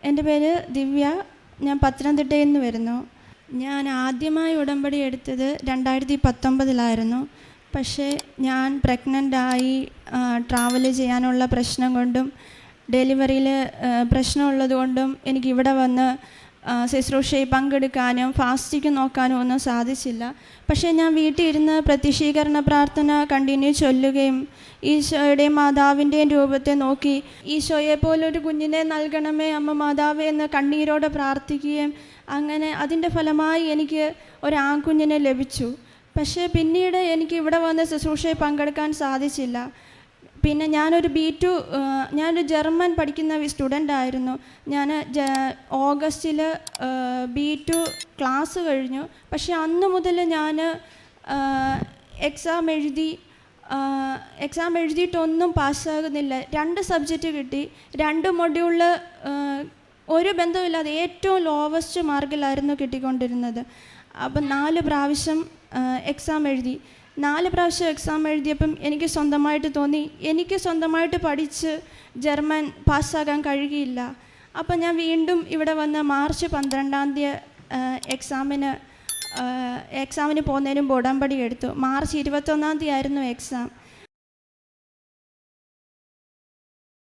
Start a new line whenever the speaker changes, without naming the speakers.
എൻ്റെ പേര് ദിവ്യ. ഞാൻ പത്തനംതിട്ടയിൽ നിന്ന് വരുന്നു. ഞാൻ ആദ്യമായി ഉടമ്പടി എടുത്തത് 2019 പക്ഷേ ഞാൻ പ്രഗ്നൻ്റായി ട്രാവൽ ചെയ്യാനുള്ള പ്രശ്നം കൊണ്ടും ഡെലിവറിയിൽ പ്രശ്നമുള്ളത് കൊണ്ടും എനിക്കിവിടെ വന്ന് ശുശ്രൂഷയിൽ പങ്കെടുക്കാനും ഫാസ്റ്റിക്ക് നോക്കാനും ഒന്നും സാധിച്ചില്ല. പക്ഷേ ഞാൻ വീട്ടിൽ ഇരുന്ന് പ്രത്യക്ഷീകരണ പ്രാർത്ഥന കണ്ടിന്യൂ ചൊല്ലുകയും ഈശോയുടെയും മാതാവിൻ്റെയും രൂപത്തെ നോക്കി ഈശോയെ പോലൊരു കുഞ്ഞിനെ നൽകണമേ അമ്മ മാതാവേ എന്ന് കണ്ണീരോടെ പ്രാർത്ഥിക്കുകയും അങ്ങനെ അതിൻ്റെ ഫലമായി എനിക്ക് ഒരു ആൺകുഞ്ഞിനെ ലഭിച്ചു. പക്ഷേ പിന്നീട് എനിക്ക് ഇവിടെ വന്ന് ശുശ്രൂഷയിൽ പങ്കെടുക്കാൻ സാധിച്ചില്ല. പിന്നെ ഞാനൊരു ഞാനൊരു ജർമ്മൻ പഠിക്കുന്ന സ്റ്റുഡൻ്റ് ആയിരുന്നു. ഞാൻ ഓഗസ്റ്റിൽ B2 ക്ലാസ് കഴിഞ്ഞു. പക്ഷേ അന്ന് മുതൽ ഞാൻ എക്സാം എഴുതിയിട്ടൊന്നും പാസ്സാകുന്നില്ല. 2 സബ്ജക്റ്റ് കിട്ടി. 2 മൊഡ്യൂളിൽ ഒരു ബന്ധമില്ലാതെ ഏറ്റവും ലോവസ്റ്റ് മാർക്കിലായിരുന്നു കിട്ടിക്കൊണ്ടിരുന്നത്. അപ്പം 4 പ്രാവശ്യം എക്സാം എഴുതി. 4 പ്രാവശ്യം എക്സാം എഴുതിയപ്പം എനിക്ക് സ്വന്തമായിട്ട് തോന്നി എനിക്ക് സ്വന്തമായിട്ട് പഠിച്ച് ജർമ്മൻ പാസ്സാകാൻ കഴിയുകയില്ല. അപ്പം ഞാൻ വീണ്ടും ഇവിടെ വന്ന് മാർച്ച് 12 എക്സാമിന് പോകുന്നതിന് മുമ്പ് ഉടമ്പടി എടുത്തു. മാർച്ച് 21 ആയിരുന്നു എക്സാം.